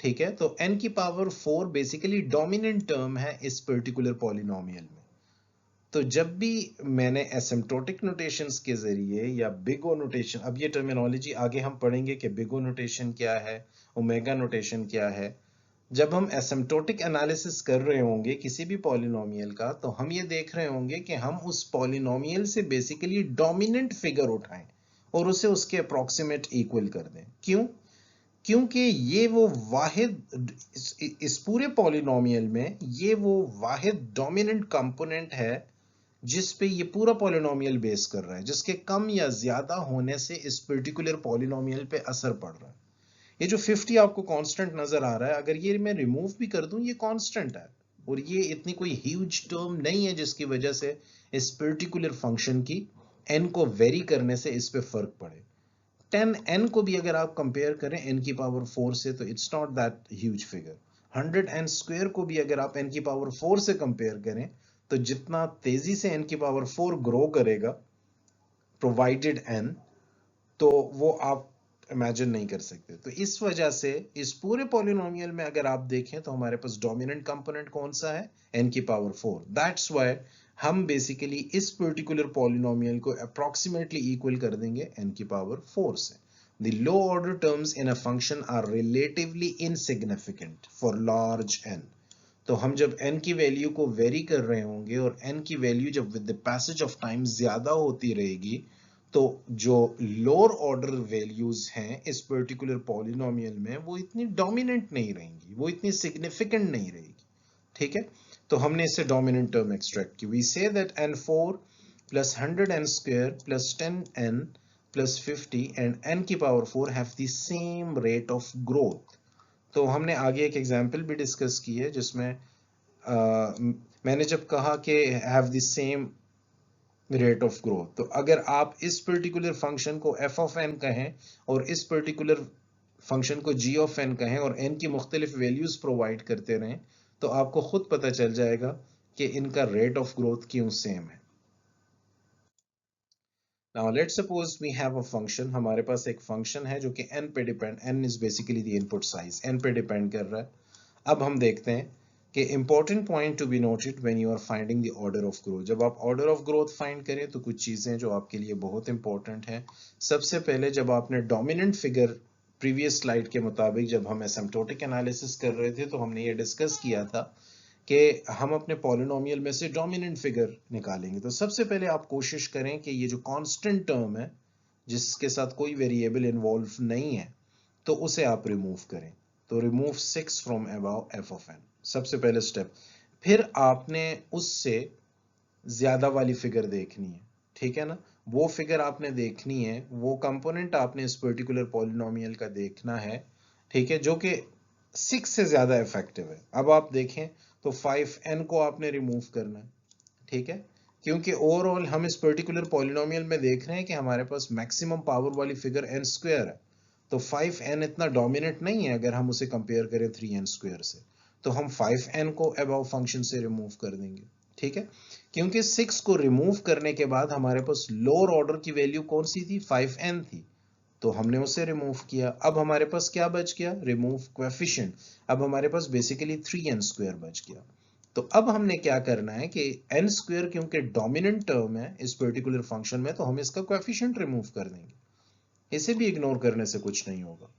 ठीक है, तो n की पावर 4 बेसिकली डोमिनेंट टर्म है इस पर्टिकुलर पॉलिनोमियल में। तो जब भी मैंने एसिम्प्टोटिक नोटेशंस के जरिए या बिग ओ नोटेशन, अब ये टर्मिनोलॉजी आगे हम पढ़ेंगे कि बिग ओ नोटेशन क्या है, ओमेगा नोटेशन क्या है। जब हम एसिम्प्टोटिक एनालिसिस कर रहे होंगे किसी भी पॉलिनोमियल का, तो हम ये देख रहे होंगे कि हम उस पॉलिनोमियल से बेसिकली डोमिनेंट फिगर उठाएं और उसे उसके अप्रोक्सीमेट इक्वल कर दें। क्यों? क्योंकि ये वो वाहिद, इस पूरे पॉलिनोमियल में ये वो वाहिद डोमिनेंट कंपोनेंट है जिस पे ये पूरा पॉलिनोमियल बेस कर रहा है, जिसके कम या ज्यादा होने से इस पर्टिकुलर पॉलिनोमियल पे असर पड़ रहा है। ये जो 50 आपको कांस्टेंट नजर आ रहा है, अगर ये मैं रिमूव भी कर दूं, ये कांस्टेंट है, और ये इतनी कोई ह्यूज टर्म नहीं है जिसकी वजह से इस पर्टिकुलर फंक्शन की n को वेरी करने से इस पे फर्क पड़े। 10n को भी अगर आप कंपेयर करें n की पावर 4 से तो it's not that huge figure. 100n square को भी अगर आप n की पावर 4 से कंपेयर करें तो जितना तेजी से n की पावर 4 ग्रो करेगा प्रोवाइडेड n, तो वो आप इमेजिन नहीं कर सकते। तो इस वजह से इस पूरे पॉलिनोमियल में अगर आप देखें तो हमारे पास डोमिनेंट कंपोनेंट कौन सा है, n की पावर 4। दैट्स व्हाई हम बेसिकली इस पर्टिकुलर पॉलिनोमियल को अप्रोक्सीमेटली इक्वल कर देंगे n की पावर 4 से। The low order terms in a function are relatively insignificant for large n. तो हम जब n की वैल्यू को वेरी कर रहे होंगे और n की वैल्यू जब with the passage of time ज्यादा होती रहेगी तो जो लोअर ऑर्डर वैल्यूज हैं इस पर्टिकुलर पॉलिनोमियल में वो इतनी डोमिनेंट नहीं रहेंगी, वो इतनी सिग्निफिकेंट नहीं रहेगी। ठीक है, तो हमने इससे डोमिनेंट टर्म एक्सट्रैक्ट की। We see that n4 plus 100n square plus 10n plus 50 and n की power 4 have the same rate of growth। तो हमने आगे एक एग्जांपल भी डिस्कस की है जिसमें मैंने जब कहा कि have the same rate of growth, तो अगर आप इस पर्टिकुलर फंक्शन को f ऑफ n कहें और इस पर्टिकुलर फंक्शन को g ऑफ n कहें और n की मुख्तलिफ वैल्यूज प्रोवाइड करते रहें तो आपको खुद पता चल जाएगा कि इनका रेट ऑफ ग्रोथ क्यों सेम है। Now let's suppose we have a function, हमारे पास एक फंक्शन है जो कि n पे depend, n is basically the input size, n पे डिपेंड कर रहा है। अब हम देखते हैं कि important point to be noted when you are finding the order of growth। जब आप order of growth find करें तो कुछ चीजें जो आपके लिए बहुत important हैं। सबसे पहले जब आपने dominant figure previous slide के मुताबिक जब हम asymptotic analysis कर रहे थे तो हमने ये डिस्कस किया था कि हम अपने पॉलिनोमियल में से डोमिनेंट फिगर निकालेंगे। तो सबसे पहले आप कोशिश करें कि ये जो कांस्टेंट टर्म है जिसके साथ कोई वेरिएबल इन्वॉल्व नहीं है तो उसे आप रिमूव करें। तो remove 6 from above f of n, सबसे पहले स्टेप। फिर आपने उससे ज्यादा वाली फिगर देखनी है, ठीक है ना, वो फिगर आपने देखनी है, वो कंपोनेंट आपने इस पर्टिकुलर पॉलिनोमियल का देखना है, ठीक है, जो कि 6 से ज्यादा इफेक्टिव है। अब आप देखें तो 5n को आपने रिमूव करना है, ठीक है, क्योंकि ओवरऑल हम इस पर्टिकुलर पॉलिनोमियल में देख रहे हैं कि हमारे पास मैक्सिमम पावर वाली फिगर n स्क्वायर है। तो 5n इतना डोमिनेट नहीं है अगर हम उसे कंपेयर करें 3n स्क्वायर से, तो हम 5n को अबव फंक्शन से रिमूव कर देंगे, ठीक है, क्योंकि 6 को रिमूव करने के बाद हमारे पास लोअर ऑर्डर की वैल्यू कौन सी थी, 5n थी, तो हमने उसे रिमूव किया। अब हमारे पास क्या बच गया, रिमूव कोएफिशिएंट। अब हमारे पास बेसिकली 3n स्क्वायर बच गया। तो अब हमने क्या करना है कि n स्क्वायर क्योंकि डोमिनेंट टर्म है इस पर्टिकुलर फंक्शन में तो हम इसका कोएफिशिएंट रिमूव कर देंगे, इसे भी इग्नोर करने से कुछ नहीं होगा।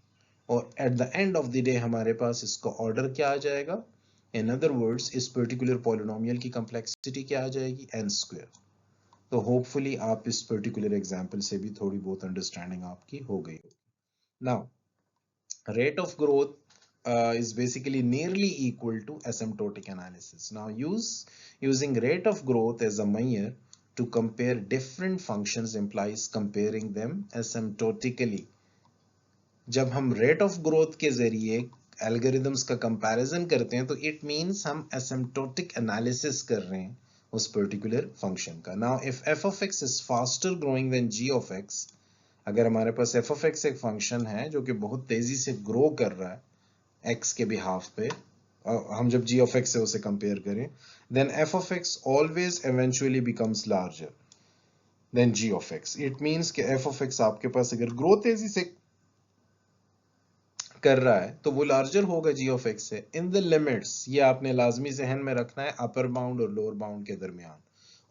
और at the end of the day हमारे पास इसका ऑर्डर क्या आ जाएगा, इन अदर वर्ड्स इस पर्टिकुलर पॉलिनोमियल की कॉम्प्लेक्सिटी क्या आ जाएगी, n स्क्वायर। तो होपफुली आप इस पर्टिकुलर एग्जांपल से भी थोड़ी बहुत अंडरस्टैंडिंग आपकी हो गई होगी। Now rate of growth is basically nearly equal to asymptotic analysis. Now using rate of growth as a measure to compare different functions implies comparing them asymptotically। जब हम rate of growth के जरिए algorithms का comparison करते हैं तो it means हम asymptotic analysis कर रहे हैं उस particular function का। Now if f of x is faster growing than g of x, अगर हमारे पास f of x एक फंक्शन है जो कि बहुत तेजी से ग्रो कर रहा है x के बिहाफ पे, हम जब g of x से उसे कंपेयर करें, then f of x always eventually becomes larger than g of x। It means कि f of x आपके पास अगर ग्रो तेजी से कर रहा है तो वो लार्जर होगा g of x से इन द लिमिट्स। ये आपने लाजमी जहन में रखना है अपर बाउंड और लोअर बाउंड के दरमियान,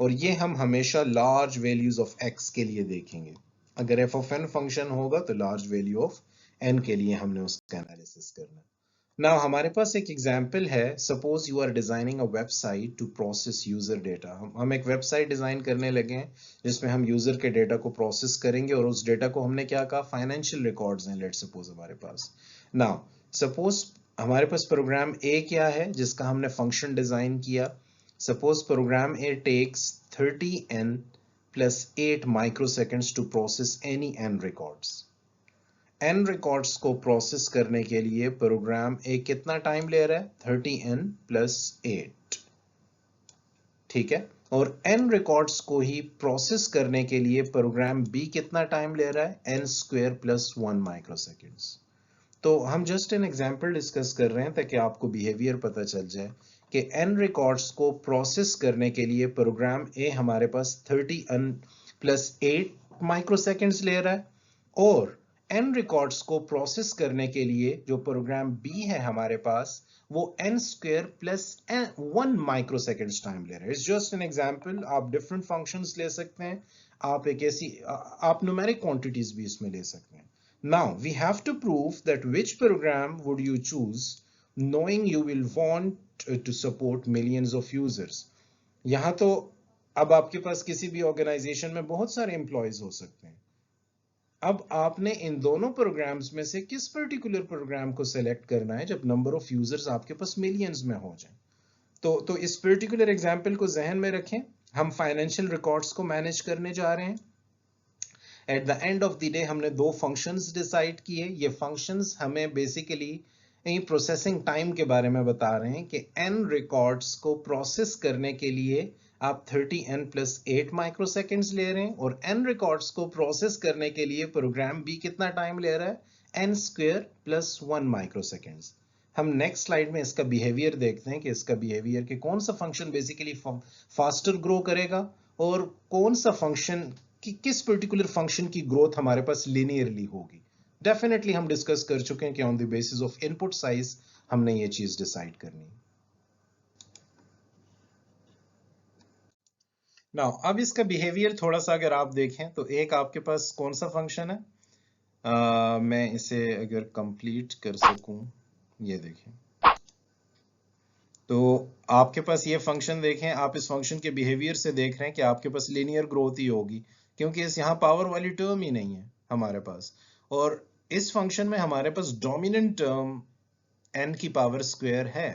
और ये हम हमेशा लार्ज वैल्यूज ऑफ x के लिए देखेंगे। अगर f of n फंक्शन होगा तो लार्ज वैल्यू ऑफ n के लिए हमने उसका एनालिसिस करना है। नाउ हमारे पास एक एग्जांपल है, suppose you are designing a website to process user data. हम एक वेबसाइट डिजाइन करने लगे हैं जिसमें हम यूजर के डेटा को प्रोसेस करेंगे और उस डेटा को हमने क्या कहा, फाइनेंशियल रिकॉर्ड्स हैं लेट्स सपोज हमारे पास। नाउ सपोज हमारे पास प्रोग्राम ए क्या है जिसका हमने फंक्शन डिजाइन किया। Suppose programme A takes 30n plus 8 microseconds to process any n records। n records को प्रोसेस करने के लिए प्रोग्राम ए कितना टाइम ले रहा है, 30n plus 8। ठीक है, और n रिकॉर्ड्स को ही प्रोसेस करने के लिए प्रोग्राम b कितना टाइम ले रहा है, n स्क्वायर प्लस 1 माइक्रोसेकेंड्स। तो हम जस्ट एन एग्जांपल डिस्कस कर रहे हैं ताकि आपको बिहेवियर पता चल जाए कि n रिकॉर्ड्स को प्रोसेस करने के लिए प्रोग्राम a हमारे पास 30n प्लस 8 माइक्रोसेकेंड्स ले रहा है, और n रिकॉर्ड्स को प्रोसेस करने के लिए जो प्रोग्राम b है हमारे पास वो n square plus 1 microseconds time ले रहा है। इट्स जस्ट एन एग्जांपल, आप डिफरेंट फंक्शंस ले सकते हैं, आप एक ऐसी आप न्यूमेरिक क्वांटिटीज भी इसमें ले सकते हैं। Now we have to prove that which program would you choose knowing you will want to support millions of users। यहाँ तो अब आपके पास किसी भी ऑर्गेनाइजेशन में बहुत सारे एम्प्लॉयज हो सकते हैं। अब आपने इन दोनों प्रोग्राम्स में से किस पर्टिकुलर प्रोग्राम को सिलेक्ट करना है जब नंबर ऑफ यूजर्स आपके पास मिलियंस में हो जाए। तो इस पर्टिकुलर एग्जांपल को जहन में रखें, हम फाइनेंशियल रिकॉर्ड्स को मैनेज करने जा रहे हैं। At the end of the day हमने दो फंक्शंस डिसाइड किए। ये फंक्शंस हमें बेसिकली प्रोसेसिंग टाइम के बारे में बता रहे हैं कि n रिकॉर्ड्स को प्रोसेस करने के लिए आप 30n प्लस 8 माइक्रोसेकेंड्स ले रहे हैं, और n रिकॉर्ड्स को प्रोसेस करने के लिए प्रोग्राम b कितना टाइम ले रहा है, n स्क्वायर प्लस 1 माइक्रोसेकेंड्स। हम नेक्स्ट स्लाइड में इसका बिहेवियर देखते हैं कि इसका बिहेवियर कि कौन सा फंक्शन बेसिकली फास्टर ग्रो करेगा और कौन सा फंक्शन कि किस पर्टिकुलर फंक्शन की ग्रोथ हमारे पास लिनियरली होगी। डेफिनेटली हम डिस्कस कर चुके हैं कि on the basis of input size हमने ये चीज डिसाइड करनी है। नाउ अब इसका बिहेवियर थोड़ा सा अगर आप देखें तो एक आपके पास कौन सा फंक्शन है, मैं इसे अगर कंप्लीट कर सकूं, ये देखें, तो आपके पास ये फंक्शन देखें, आप इस फंक्शन के बिहेवियर से देख रहे हैं कि आपके पास लीनियर ग्रोथ ही होगी क्योंकि इस यहाँ पावर वाली टर्म ही नहीं है हमारे पास, और इस फंक्शन में हमारे पास डोमिनेंट टर्म n की पावर स्क्वायर है,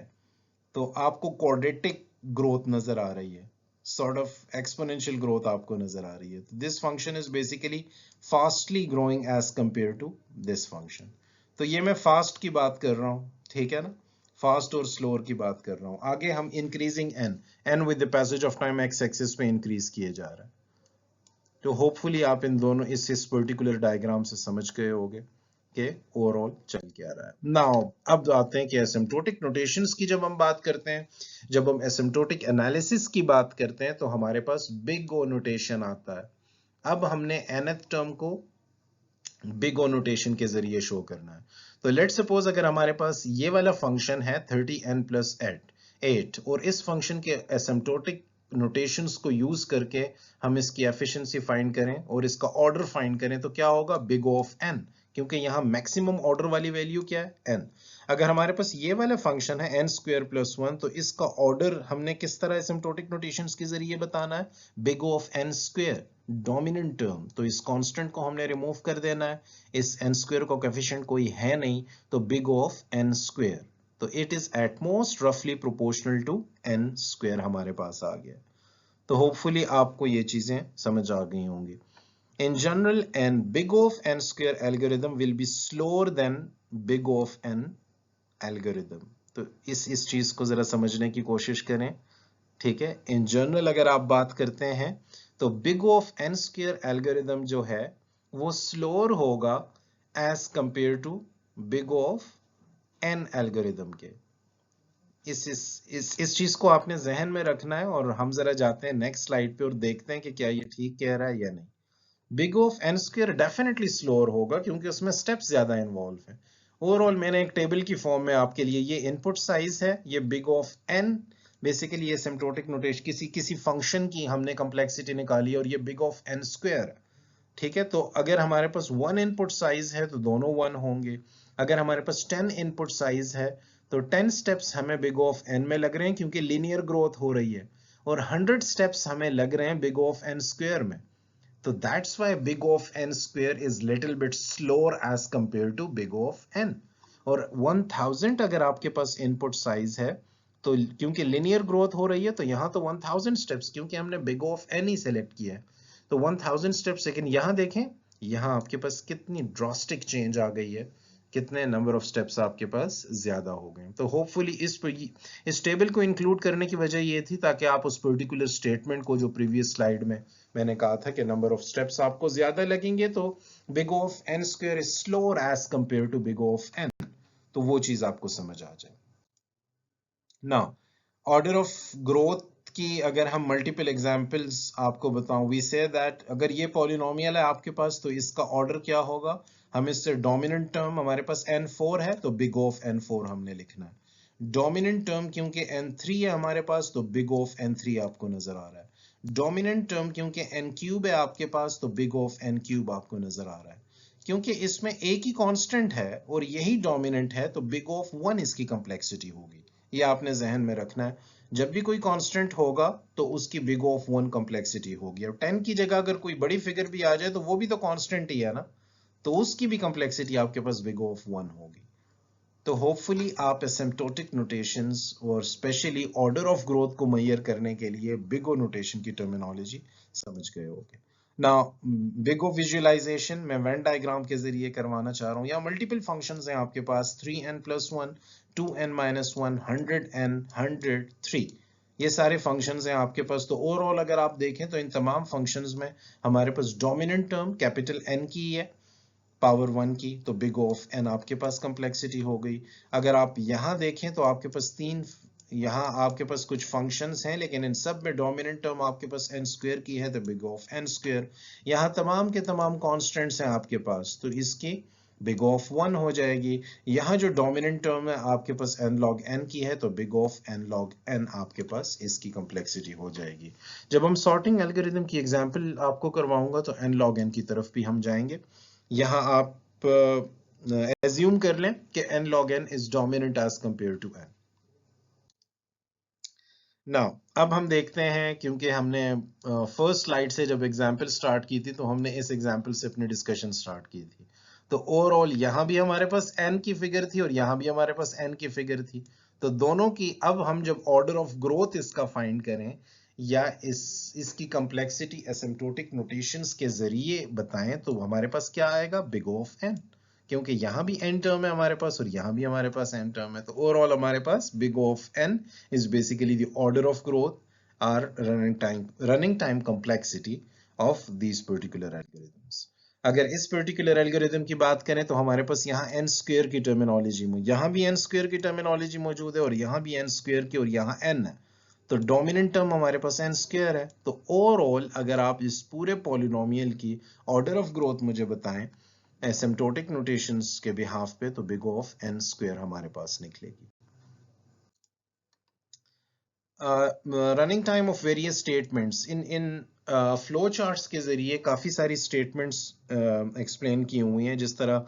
तो आपको क्वाड्रेटिक ग्रोथ नजर आ रही है, सॉर्ट ऑफ एक्सपोनेंशियल ग्रोथ आपको नजर आ रही है। तो this function is basically fastly growing as compare to this function. तो ये मैं फास्ट की बात कर रहा हूँ, ठीक है ना, फास्ट और स्लोअर की बात कर रहा हूँ। आगे हम increasing n with the passage of time x axis पे इंक्रीज किए जा रहा है। तो होपफुली आप इन दोनों इस पर्टिकुलर डायग्राम से समझ गए होंगे कि ओवरऑल चल क्या रहा है। नाउ अब आते हैं कि एसिम्प्टोटिक नोटेशंस की जब हम बात करते हैं, जब हम एसिम्प्टोटिक एनालिसिस की बात करते हैं तो हमारे पास बिग ओ नोटेशन आता है। अब हमने nth टर्म को बिग ओ नोटेशन के जरिए शो करना है। तो लेट सपोज अगर हमारे पास ये वाला फंक्शन है 30n प्लस 8 और इस फंक्शन के एसिम्प्टोटिक नोटेशंस को यूज करके हम इसकी एफिशिएंसी फाइंड करें और इसका ऑर्डर फाइंड करें, तो क्या होगा, बिग O ऑफ n, क्योंकि यहाँ मैक्सिमम ऑर्डर वाली वैल्यू क्या है, n। अगर हमारे पास ये वाला फंक्शन है n स्क्वायर प्लस 1, तो इसका ऑर्डर हमने किस तरह एसिम्प्टोटिक नोटेशंस के जरिए बताना है, big O of n square, dominant term. तो इस कांस्टेंट को हमने रिमूव कर देना है, इस n स्क्वायर का कोएफिशिएंट कोई है नहीं, तो big O of n square, तो इट इज एट मोस्ट रफली प्रोपोर्शनल टू n स्क्वायर हमारे पास आ गया। तो होपफुली आपको ये चीजें समझ आ गई होंगी। In general, n big O of n square algorithm will be slower than big O of n algorithm। तो इस चीज को जरा समझने की कोशिश करें, ठीक है। इन जनरल अगर आप बात करते हैं तो big O of n square algorithm जो है वो स्लोअर होगा as compare to big O of n algorithm के। इस चीज को आपने जहन में रखना है, और हम जरा जाते हैं नेक्स्ट स्लाइड पे और देखते हैं कि क्या ये ठीक कह रहा है या नहीं। Big O of n square definitely slower होगा क्योंकि उसमें स्टेप्स ज्यादा इन्वॉल्व है। ओवरऑल मैंने एक टेबल की फॉर्म में आपके लिए, ये इनपुट साइज है, ये big O of n, basically ये एसिम्प्टोटिक नोटेशन किसी फंक्शन की हमने कॉम्प्लेक्सिटी निकाली और ये big O of n square, ठीक है। तो अगर हमारे पास 1 इनपुट साइज है तो दोनों 1 होंगे, अगर हमारे पास 10 इनपुट साइज है तो 10 स्टेप्स हमें बिग O ऑफ n में लग रहे हैं क्योंकि लीनियर ग्रोथ हो रही है, और 100 स्टेप्स हमें लग रहे हैं big O of n square में। तो that's why big O of n square is little bit slower as compared to big O of n। और 1000 अगर आपके पास इनपुट साइज है तो क्योंकि लिनियर ग्रोथ हो रही है तो यहाँ तो 1000 स्टेप्स, क्योंकि हमने big O of n he select किया है तो 1000 स्टेप्स। लेकिन यहाँ देखें, यहाँ आपके पास कितनी ड्रास्टिक चेंज आ गई है कितने नंबर ऑफ स्टेप्स आपके पास ज्यादा हो गए। तो होपफुली इस टेबल को इंक्लूड करने की वजह ये थी ताकि आप उस पर्टिकुलर स्टेटमेंट को, जो प्रीवियस स्लाइड में मैंने कहा था कि नंबर ऑफ स्टेप्स आपको ज्यादा लगेंगे तो big O of n square is slower as compare to big O of n, तो वो चीज आपको समझ आ जाए। नाउ ऑर्डर ऑफ ग्रोथ की अगर हम मल्टीपल एग्जांपल्स आपको बताऊं, वी से दैट अगर ये पॉलिनोमियल है आपके पास तो इसका ऑर्डर क्या होगा, हम इससे डोमिनेंट टर्म हमारे पास n4 है तो बिग O ऑफ n4 हमने लिखना है। डोमिनेंट टर्म क्योंकि n3 है हमारे पास तो बिग O ऑफ n3 आपको नजर आ रहा है। डोमिनेंट टर्म क्योंकि n क्यूब है आपके पास तो big O of n cube आपको नजर आ रहा है। क्योंकि इसमें एक ही कांस्टेंट है और यही डोमिनेंट है तो बिग O ऑफ 1 इसकी कंप्लेक्सिटी होगी। ये आपने जहन में रखना है, जब भी कोई कांस्टेंट होगा तो उसकी बिग O ऑफ 1 कंप्लेक्सिटी होगी। और 10 की जगह अगर कोई बड़ी फिगर भी आ जाए तो वो भी तो कांस्टेंट ही है ना, तो उसकी भी कंप्लेक्सिटी आपके पास बिग O ऑफ 1 होगी। तो होपफुली आप एसिम्प्टोटिक नोटेशंस और स्पेशली ऑर्डर ऑफ ग्रोथ को मेजर करने के लिए बिग O नोटेशन की टर्मिनोलॉजी समझ गए होंगे। नाउ बिग O विजुअलाइजेशन मैं वेन डायग्राम के जरिए करवाना चाह रहा हूँ। या मल्टीपल फंक्शंस हैं आपके पास, 3n+1, 2n-1, 100n, 103, ये सारे फंक्शंस हैं आपके पास। तो ओवरऑल अगर आप देखें तो इन तमाम फंक्शंस में हमारे पास डोमिनेंट टर्म कैपिटल N की है, पावर 1 की, तो बिग O ऑफ n आपके पास कंप्लेक्सिटी हो गई। अगर आप यहां देखें तो आपके पास यहाँ आपके पास कुछ फंक्शंस हैं लेकिन इन सब में डोमिनेंट टर्म आपके पास n स्क्वायर की है तो big O of n square. यहाँ तमाम के तमाम कांस्टेंट्स हैं आपके पास तो इसकी बिग O ऑफ 1 हो जाएगी। यहाँ जो डोमिनेंट टर्म है आपके पास n log n की है तो big O of n log n आपके पास इसकी कंप्लेक्सिटी हो जाएगी। जब हम सॉर्टिंग एल्गोरिथम की एग्जांपल आपको करवाऊंगा तो n log n की तरफ भी हम जाएंगे। यहाँ आप एज्यूम कर लें कि n log n is dominant as compare to n। Now अब हम देखते हैं, क्योंकि हमने फर्स्ट स्लाइड से जब एग्जांपल स्टार्ट की थी तो हमने इस एग्जांपल से अपनी डिस्कशन स्टार्ट की थी। तो ओवरऑल यहाँ भी हमारे पास n की फिगर थी और यहाँ भी हमारे पास n की फिगर थी। तो दोनों की अब हम जब ऑर्डर ऑफ ग्रोथ इसका फाइंड करें या इसकी कंप्लेक्सिटी एसिम्प्टोटिक नोटेशंस के जरिए बताएं तो हमारे पास क्या आएगा, बिग O ऑफ n, क्योंकि यहाँ भी n टर्म है हमारे पास और यहाँ भी हमारे पास n टर्म है। तो ओवरऑल हमारे पास big O of n is basically the order of growth or running time complexity of these particular algorithms। अगर इस पर्टिकुलर एल्गोरिथम की बात करें तो हमारे पास यहाँ n स्क्वायर की टर्मिनोलॉजी में, यहाँ भी n स्क्वायर की टर्मिनोलॉजी मौजूद है और यहाँ भी n स्क्वायर की और यहाँ n है। तो डोमिनेंट टर्म हमारे पास n स्क्वायर है। तो ओवरऑल अगर आप इस पूरे पॉलिनोमियल की ऑर्डर ऑफ ग्रोथ मुझे बताएं एसिम्प्टोटिक नोटेशंस के बिहाफ पे तो big O of n square हमारे पास निकलेगी। Running time of various statements in flow charts के जरिए काफ़ी सारी स्टेटमेंट्स एक्सप्लेन की हुई हैं। जिस तरह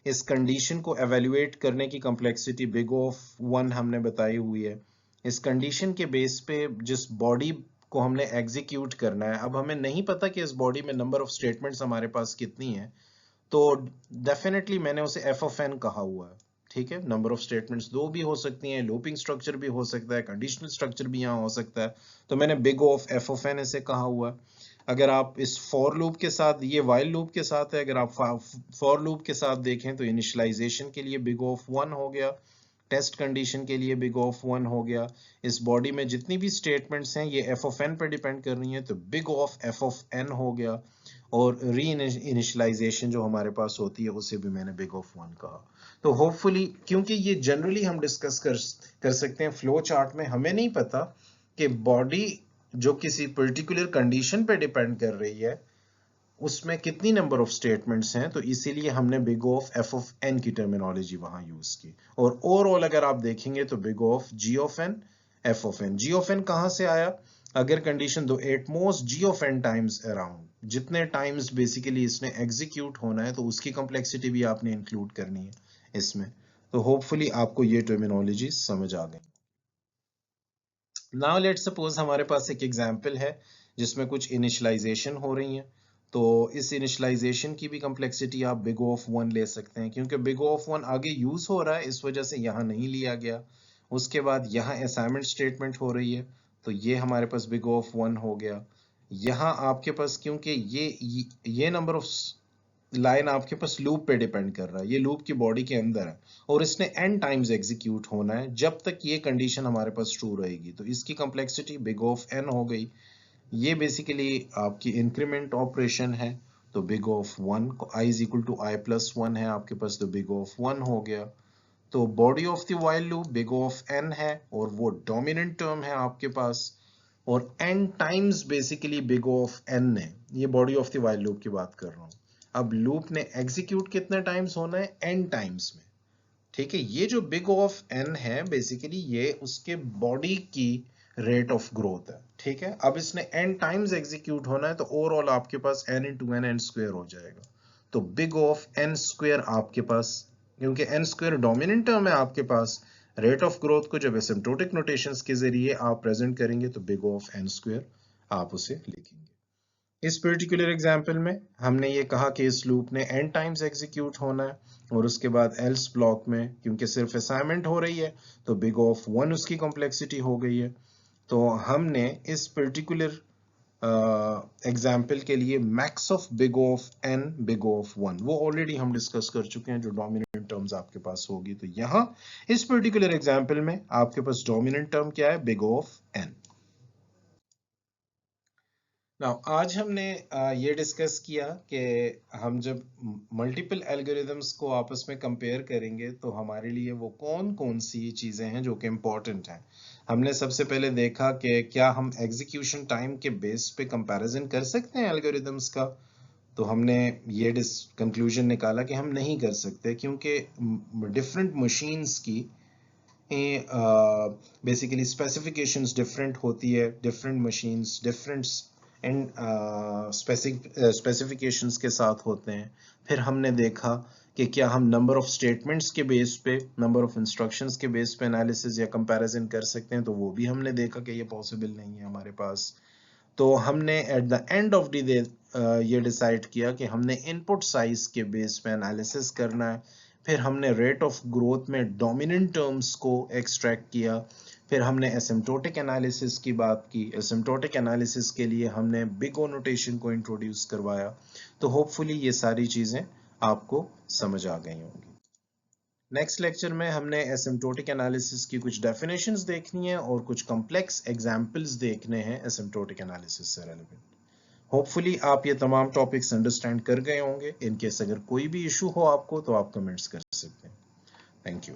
इस कंडीशन को एवेल्युएट करने की कम्प्लेक्सिटी बिग O ऑफ 1 हमने बताई हुई है। इस कंडीशन के बेस पे जिस बॉडी को हमने एग्जीक्यूट करना है, अब हमें नहीं पता कि इस बॉडी में नंबर ऑफ स्टेटमेंट्स हमारे पास कितनी है, तो डेफिनेटली मैंने उसे एफ ऑफ एन कहा हुआ है। ठीक है, नंबर ऑफ स्टेटमेंट्स दो भी हो सकती हैं, लूपिंग स्ट्रक्चर भी हो सकता है, कंडीशनल स्ट्रक्चर भी यहाँ हो सकता है, तो मैंने big of f of n इसे कहा हुआ है। अगर आप इस फॉर लूप के साथ, ये वाइल लूप के साथ है, अगर आप फॉर लूप के साथ देखें तो इनिशियलाइजेशन के लिए बिग ऑफ 1 हो गया, टेस्ट कंडीशन के लिए बिग ऑफ 1 हो गया। इस बॉडी में जितनी भी स्टेटमेंट्स हैं ये एफ ऑफ एन पर डिपेंड कर रही हैं तो big of f of n हो गया। और री इनिशियलाइजेशन जो हमारे पास होती है उसे भी मैंने बिग ऑफ 1 कहा। तो होपफुली, क्योंकि ये जनरली हम डिस्कस कर सकते हैं फ्लो चार्ट में, हमें नहीं पता कि बॉडी जो किसी पर्टिकुलर कंडीशन पे डिपेंड कर रही है उसमें कितनी नंबर ऑफ स्टेटमेंट्स हैं, तो इसीलिए हमने big of f of n की टर्मिनोलॉजी वहां यूज की। और ओवरऑल अगर आप देखेंगे तो big of g of n, f of n. G of n कहां से आया, अगर कंडीशन दो at most g of n times around, जितने टाइम्स बेसिकली इसने एग्जीक्यूट होना है तो उसकी कंप्लेक्सिटी भी आपने इंक्लूड करनी है इसमें। तो होपफुली आपको ये टर्मिनोलॉजी समझ आ गई। नाउ लेट सपोज हमारे पास एक एग्जांपल है जिसमें कुछ इनिशियलाइजेशन हो रही है। तो इस इनिशियलाइजेशन की भी कंप्लेक्सिटी आप बिग ऑफ 1 ले सकते हैं, क्योंकि बिग ऑफ 1 आगे यूज हो रहा है इस वजह से यहाँ नहीं लिया गया। उसके बाद यहाँ असाइनमेंट स्टेटमेंट हो रही है तो ये हमारे पास बिग ऑफ 1 हो गया। यहाँ आपके पास क्योंकि ये नंबर ऑफ लाइन आपके पास लूप पे डिपेंड कर रहा है, ये लूप की बॉडी के अंदर है और इसने n टाइम्स एग्जीक्यूट होना है जब तक ये कंडीशन हमारे पास ट्रू रहेगी। तो इसकी कॉम्प्लेक्सिटी बिग ऑफ n हो गई। ये बेसिकली आपकी इंक्रीमेंट ऑपरेशन है, तो big of 1 i is equal to i plus 1 है आपके पास, तो बिग ऑफ 1 हो गया। तो body of the while loop big of n है और वो डोमिनेंट टर्म है आपके पास, और n times basically big of n है। ये body of the while loop की बात कर रहा हूँ। अब लूप ने एग्जीक्यूट कितने टाइम्स होना है, n टाइम्स में। ठीक है, ये जो बिग ऑफ n है बेसिकली ये उसके बॉडी की रेट ऑफ ग्रोथ है। ठीक है, अब इसने n टाइम्स एग्जीक्यूट होना है तो ओवरऑल आपके पास n इंटू n स्क्वायर हो जाएगा। तो बिग ऑफ n स्क्वायर आपके पास, क्योंकि n स्क्वायर डोमिनेंट टर्म है आपके पास, रेट ऑफ ग्रोथ को जब एसिम्प्टोटिक नोटेशंस के जरिए आप प्रेजेंट करेंगे तो बिग ऑफ n स्क्वायर आप उसे लिखेंगे। इस पर्टिकुलर एग्जाम्पल में हमने ये कहा कि इस लूप ने n टाइम्स एग्जीक्यूट होना है और उसके बाद एल्स ब्लॉक में क्योंकि सिर्फ असाइनमेंट हो रही है तो बिग ऑफ 1 उसकी कॉम्प्लेक्सिटी हो गई है। तो हमने इस पर्टिकुलर एग्जाम्पल के लिए max of big of n big of 1 वो ऑलरेडी हम डिस्कस कर चुके हैं, जो डोमिनेंट टर्म्स आपके पास होगी। तो यहाँ इस पर्टिकुलर एग्जाम्पल में आपके पास डोमिनेंट टर्म क्या है, बिग ऑफ n। नाउ आज हमने ये डिस्कस किया कि हम जब मल्टीपल एल्गोरिदम्स को आपस में कंपेयर करेंगे तो हमारे लिए वो कौन कौन सी चीज़ें हैं जो कि इम्पोर्टेंट हैं। हमने सबसे पहले देखा कि क्या हम एग्जीक्यूशन टाइम के बेस पे कंपैरिजन कर सकते हैं एल्गोरिदम्स का। तो हमने ये कंक्लूजन निकाला कि हम नहीं कर सकते, क्योंकि डिफरेंट मशीन्स की बेसिकली स्पेसिफिकेशंस डिफरेंट होती है, different machines different and specifications के साथ होते हैं। फिर हमने देखा कि क्या हम नंबर ऑफ स्टेटमेंट्स के बेस पे, नंबर ऑफ इंस्ट्रक्शंस के बेस पे एनालिसिस या कंपैरिजन कर सकते हैं, तो वो भी हमने देखा कि ये पॉसिबल नहीं है हमारे पास। तो हमने at the end of the day ये डिसाइड किया कि हमने इनपुट साइज के बेस पे एनालिसिस करना है। फिर हमने रेट ऑफ ग्रोथ में डोमिनेंट टर्म्स को एक्सट्रैक्ट किया। फिर हमने एसिम्प्टोटिक एनालिसिस की बात की। एसिम्प्टोटिक एनालिसिस के लिए हमने बिग ओ नोटेशन को इंट्रोड्यूस करवाया। तो होपफुली ये सारी चीज़ें आपको समझ आ गई होंगी। नेक्स्ट लेक्चर में हमने एसिम्प्टोटिक एनालिसिस की कुछ डेफिनेशंस देखनी है और कुछ कॉम्प्लेक्स एग्जाम्पल्स देखने हैं एसिम्प्टोटिक एनालिसिस से रेलेवेंट। होपफुली आप ये तमाम टॉपिक्स अंडरस्टैंड कर गए होंगे। इन केस अगर कोई भी इशू हो आपको तो आप कमेंट्स कर सकते हैं। Thank you.